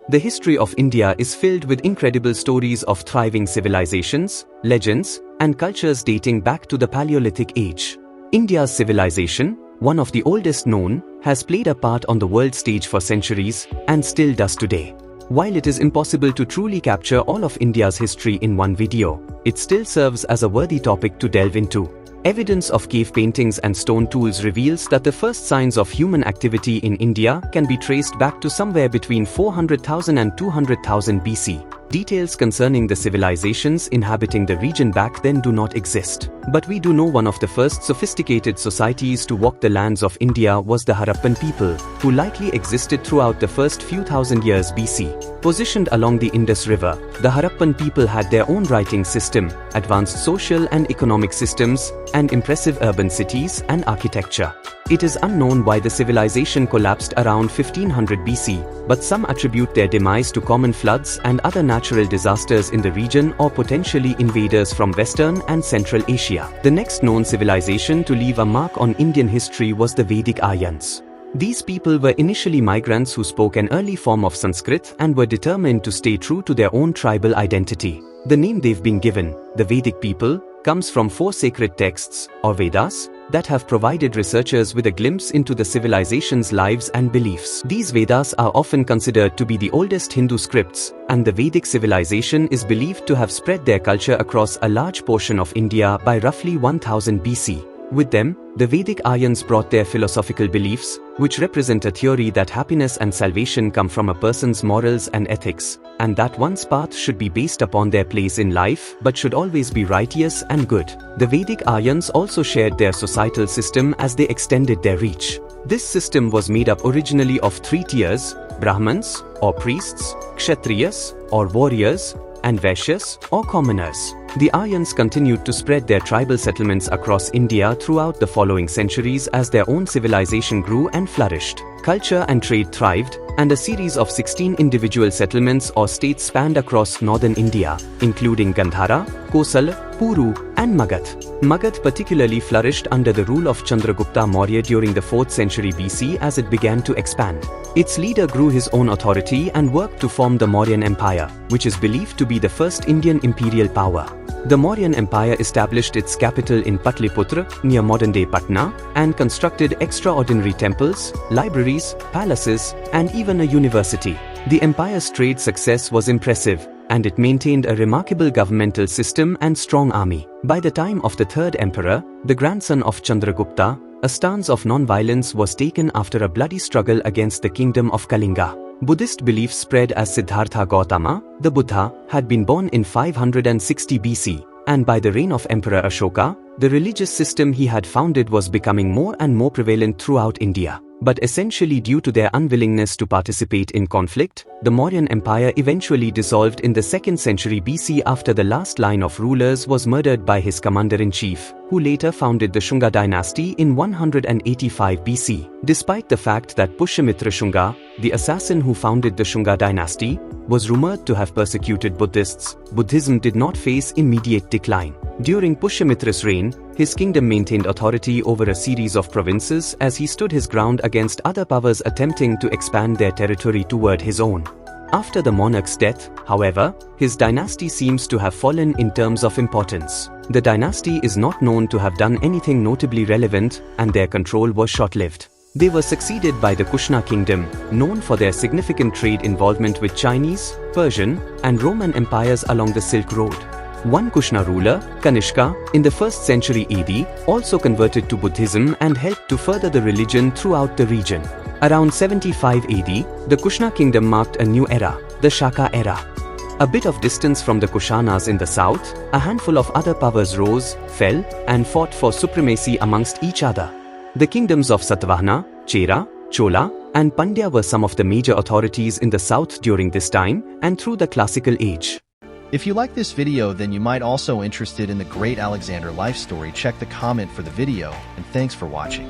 The history of India is filled with incredible stories of thriving civilizations, legends, and cultures dating back to the Paleolithic age. India's civilization, one of the oldest known, has played a part on the world stage for centuries and still does today. While it is impossible to truly capture all of India's history in one video, it still serves as a worthy topic to delve into. Evidence of cave paintings and stone tools reveals that the first signs of human activity in India can be traced back to somewhere between 400,000 and 200,000 BC. Details concerning the civilizations inhabiting the region back then do not exist. But we do know one of the first sophisticated societies to walk the lands of India was the Harappan people, who likely existed throughout the first few thousand years BC. Positioned along the Indus River, the Harappan people had their own writing system, advanced social and economic systems, and impressive urban cities and architecture. It is unknown why the civilization collapsed around 1500 BC, but some attribute their demise to common floods and other natural disasters in the region or potentially invaders from Western and Central Asia. The next known civilization to leave a mark on Indian history was the Vedic Aryans. These people were initially migrants who spoke an early form of Sanskrit and were determined to stay true to their own tribal identity. The name they've been given, the Vedic people, comes from 4 sacred texts, or Vedas, that have provided researchers with a glimpse into the civilization's lives and beliefs. These Vedas are often considered to be the oldest Hindu scripts, and the Vedic civilization is believed to have spread their culture across a large portion of India by roughly 1000 BC. With them, the Vedic Aryans brought their philosophical beliefs, which represent a theory that happiness and salvation come from a person's morals and ethics, and that one's path should be based upon their place in life but should always be righteous and good. The Vedic Aryans also shared their societal system as they extended their reach. This system was made up originally of 3 tiers: Brahmins, or priests, Kshatriyas, or warriors, and Vaishyas, or commoners. The Aryans continued to spread their tribal settlements across India throughout the following centuries as their own civilization grew and flourished. Culture and trade thrived, and a series of 16 individual settlements or states spanned across northern India, including Gandhara, Kosal, Puru, and Magadh. Magadh particularly flourished under the rule of Chandragupta Maurya during the 4th century BC as it began to expand. Its leader grew his own authority and worked to form the Mauryan Empire, which is believed to be the first Indian imperial power. The Mauryan Empire established its capital in Patliputra, near modern-day Patna, and constructed extraordinary temples, libraries, palaces, and even a university. The empire's trade success was impressive, and it maintained a remarkable governmental system and strong army. By the time of the 3rd emperor, the grandson of Chandragupta, a stance of non-violence was taken after a bloody struggle against the kingdom of Kalinga. Buddhist beliefs spread as Siddhartha Gautama, the Buddha, had been born in 560 BC, and by the reign of Emperor Ashoka, the religious system he had founded was becoming more and more prevalent throughout India. But essentially due to their unwillingness to participate in conflict, the Mauryan Empire eventually dissolved in the 2nd century BC after the last line of rulers was murdered by his commander-in-chief, who later founded the Shunga dynasty in 185 BC. Despite the fact that Pushyamitra Shunga, the assassin who founded the Shunga dynasty, was rumored to have persecuted Buddhists, Buddhism did not face immediate decline. During Pushyamitra's reign, his kingdom maintained authority over a series of provinces as he stood his ground against other powers attempting to expand their territory toward his own. After the monarch's death, however, his dynasty seems to have fallen in terms of importance. The dynasty is not known to have done anything notably relevant, and their control was short-lived. They were succeeded by the Kushana kingdom, known for their significant trade involvement with Chinese, Persian, and Roman empires along the Silk Road. One Kushana ruler, Kanishka, in the 1st century AD, also converted to Buddhism and helped to further the religion throughout the region. Around 75 AD, the Kushana kingdom marked a new era, the Shaka era. A bit of distance from the Kushanas in the south, a handful of other powers rose, fell, and fought for supremacy amongst each other. The kingdoms of Satavahana, Chera, Chola, and Pandya were some of the major authorities in the south during this time and through the classical age. If you like this video, then you might also interested in the great Alexander life story. Check the comment for the video, and thanks for watching.